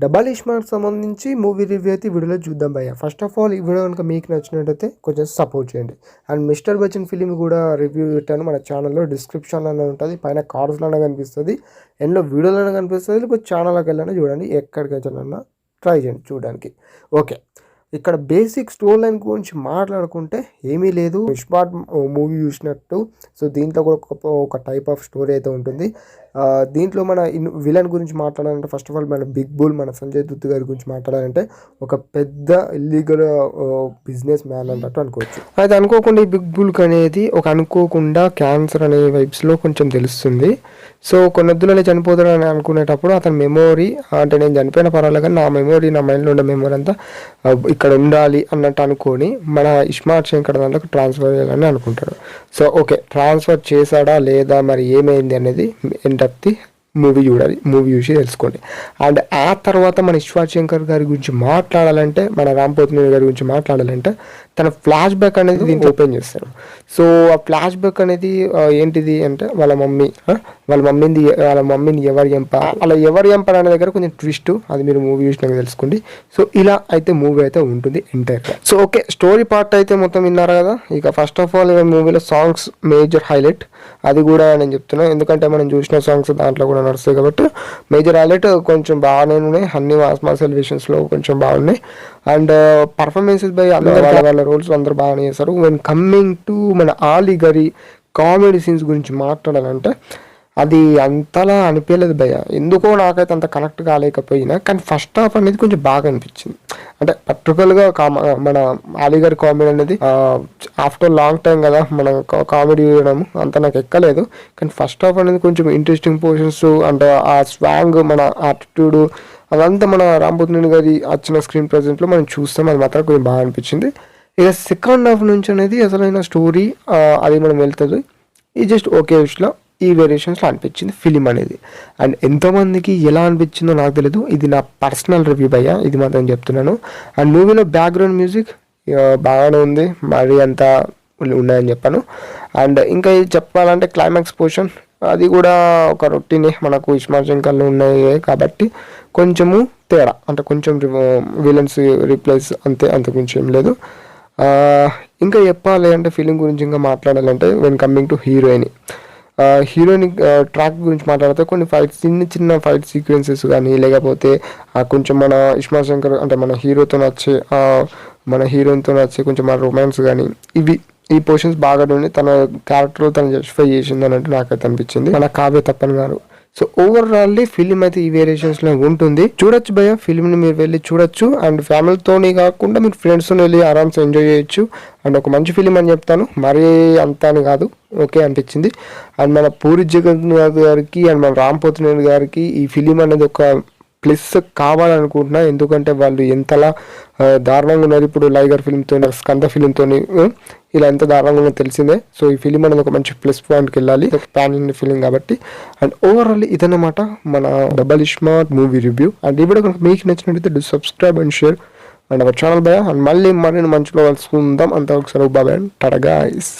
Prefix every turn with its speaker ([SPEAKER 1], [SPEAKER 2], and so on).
[SPEAKER 1] Double iSmart సంబంధించి movie review అయితే వీడియోలో చూద్దాం భయ్య. ఫస్ట్ ఆఫ్ ఆల్ ఈ వీడియో కనుక మీకు నచ్చినట్టయితే కొంచెం సపోర్ట్ చేయండి. అండ్ మిస్టర్ బచ్చన్ ఫిలిం కూడా రివ్యూ పెట్టాను మన ఛానల్లో, డిస్క్రిప్షన్లోనే ఉంటుంది, పైన కార్డ్స్లోనే కనిపిస్తుంది, ఎన్నో వీడియోలోనే కనిపిస్తుంది. లేకపోతే ఛానల్లోకి వెళ్ళినా చూడండి, ఎక్కడికి వెళ్ళినా ట్రై చేయండి చూడడానికి. ఓకే, ఇక్కడ బేసిక్ స్టోరీ లైన్ గురించి మాట్లాడుకుంటే ఏమీ లేదు, ఇస్మార్ట్ మూవీ చూసినట్టు. సో దీంట్లో కూడా ఒక టైప్ ఆఫ్ స్టోరీ అయితే ఉంటుంది. దీంట్లో మన విలన్ గురించి మాట్లాడాలంటే ఫస్ట్ ఆఫ్ ఆల్ మన బిగ్ బుల్, మన సంజయ్ దత్ గారి గురించి మాట్లాడాలంటే ఒక పెద్ద ఇల్లీగల్ బిజినెస్ మ్యాన్ అన్నట్టు అనుకోవచ్చు. అయితే అనుకోకుండా ఈ బిగ్ బుల్క్ అనేది ఒక అనుకోకుండా క్యాన్సర్ అనే వైబ్స్లో కొంచెం తెలుస్తుంది. సో కొన్ని వద్దులలో చనిపోతాడని అనుకునేటప్పుడు అతని మెమోరీ, అంటే నేను చనిపోయిన పర్వాలేదు కానీ నా మెమోరీ, నా మైండ్లో ఉన్న మెమోరీ అంతా ఇక్కడ ఉండాలి అన్నట్టు అనుకొని మన ఇస్మార్ట్ శంకర్ దాంట్లోకి ట్రాన్స్ఫర్ చేయాలని అనుకుంటాడు. సో ఓకే, ట్రాన్స్ఫర్ చేశాడా లేదా, మరి ఏమైంది అనేది ఎంటప్తి మూవీ చూడాలి, మూవీ చూసి తెలుసుకోండి. అండ్ ఆ తర్వాత మన ఇస్మార్ట్ శంకర్ గారి గురించి మాట్లాడాలంటే, మన రామ్ పోతినేని గారి గురించి మాట్లాడాలంటే తన ఫ్లాష్ బ్యాక్ అనేది దీన్ని ఓపెన్ చేస్తారు. సో ఆ ఫ్లాష్ బ్యాక్ అనేది ఏంటిది అంటే వాళ్ళ మమ్మీని ఎవరు చంపారు, అలా ఎవరు చంపారు అనే దగ్గర కొంచెం ట్విస్ట్, అది మీరు మూవీ చూసినాక తెలుసుకోండి. సో ఇలా అయితే మూవీ అయితే ఉంటుంది ఎంటైర్గా. సో ఓకే, స్టోరీ పార్ట్ అయితే మొత్తం విన్నారు కదా. ఇక ఫస్ట్ ఆఫ్ ఆల్ మూవీలో సాంగ్స్ మేజర్ హైలైట్, అది కూడా నేను చెప్తున్నాను ఎందుకంటే మనం చూసిన సాంగ్స్ దాంట్లో కూడా నడుస్తాయి కాబట్టి మేజర్ హైలైట్ కొంచెం బాగానే ఉన్నాయి. అన్ని మాస్ ఎలివేషన్స్లో కొంచెం బాగున్నాయి. అండ్ పర్ఫార్మెన్సెస్ బై వాళ్ళ రోల్స్ అందరూ బాగానే చేస్తారు. వెన్ కమ్మింగ్ టు మన ఆలీ గారి కామెడీ సీన్స్ గురించి మాట్లాడాలంటే అది అంతలా అనిపించలేదు భయ్య. ఎందుకో నాకైతే అంత కనెక్ట్ కాలేకపోయినా, కానీ ఫస్ట్ హాఫ్ అనేది కొంచెం బాగా అనిపించింది. అంటే పర్టికులర్గా మన ఆలీ గారి కామెడీ అనేది ఆఫ్టర్ లాంగ్ టైం కదా మనం కామెడీ చేయడం అంత నాకు ఎక్కలేదు. కానీ ఫస్ట్ హాఫ్ అనేది కొంచెం ఇంట్రెస్టింగ్ పోర్షన్స్, అంటే ఆ స్వాంగ్, మన యాటిట్యూడ్, అదంతా మన రామ్ పోతినేని గారి వచ్చిన స్క్రీన్ ప్రెజెంట్లో మనం చూస్తాం. అది మాత్రం కొంచెం బాగా అనిపించింది. ఇక సెకండ్ హాఫ్ నుంచి అనేది అసలైన స్టోరీ అది మనం వెళ్తుంది. ఇది జస్ట్ ఓకే విషయంలో ఈ వేరియేషన్స్లో అనిపించింది ఫిలిం అనేది. అండ్ ఎంతోమందికి ఎలా అనిపించిందో నాకు తెలియదు, ఇది నా పర్సనల్ రివ్యూ భయ్య, ఇది మాత్రం చెప్తున్నాను. అండ్ మూవీలో బ్యాక్గ్రౌండ్ మ్యూజిక్ బాగానే ఉంది, మరీ అంతా ఉన్నాయని చెప్పాను. అండ్ ఇంకా చెప్పాలంటే క్లైమాక్స్ పోర్షన్ అది కూడా ఒక రొటీనే, మనకు ఇస్మార్ట్ శంకర్లో ఉన్నాయి కాబట్టి కొంచెము తేడా, అంటే కొంచెం విలన్స్ రీప్లేస్ అంతే, అంతకుమించి ఏం లేదు. ఇంకా చెప్పాలి అంటే ఫిలిం గురించి ఇంకా మాట్లాడాలంటే when coming to heroine track గురించి మాట్లాడితే కొన్ని ఫైట్స్, చిన్న ఫైట్ సీక్వెన్సెస్ కానీ, లేకపోతే కొంచెం మన ఇస్మార్ట్ శంకర్ అంటే మన హీరోతో నచ్చే, మన హీరోయిన్తో నచ్చే కొంచెం మన రొమాన్స్ కానీ, ఈ పోర్షన్స్ బాగా ఉండి తన క్యారెక్టర్ తను జస్టిఫై చేసింది అన్నట్టు నాకైతే అనిపించింది, మన కావ్య తప్పన్ గారు. సో ఓవరాల్లీ ఫిలిం అయితే ఈ వేరియేషన్స్లో ఉంటుంది. చూడొచ్చు భయ్య, ఫిలింని మీరు వెళ్ళి చూడొచ్చు. అండ్ ఫ్యామిలీతోని కాకుండా మీరు ఫ్రెండ్స్తో వెళ్ళి ఆరామ్స్ ఎంజాయ్ చేయొచ్చు. అండ్ ఒక మంచి ఫిలిం అని చెప్తాను, మరీ అంతా అని కాదు, ఓకే అనిపించింది. అండ్ మన పూరి జగన్నాథ్ గారికి అండ్ మన రామ్ పోతినేని గారికి ఈ ఫిలిం అనేది ఒక ప్లస్ కావాలనుకుంటున్నా. ఎందుకంటే వాళ్ళు ఎంతలా దారుణంగా ఉన్నారు ఇప్పుడు లైగర్ ఫిలింతో, స్కంద ఫిలింతో, ఇలా ఎంత దారుణంగా ఉన్నదో తెలిసిందే. సో ఈ ఫిలిం అనేది ఒక మంచి ప్లస్ పాయింట్కి వెళ్ళాలి, పాన్ ఇండియా ఫిలిం కాబట్టి. అండ్ ఓవరాల్ ఇదన్నమాట మన double iSmart movie review. And ఈ వీడియో కనుక మీకు నచ్చినట్లయితే do subscribe and share and our channel భయ్య. అండ్ మళ్ళీ మరిన్ని మంచిలో కలుసుకుందాం. అంతవరకు సరే, బాయ్ అండ్ టాటా గైస్.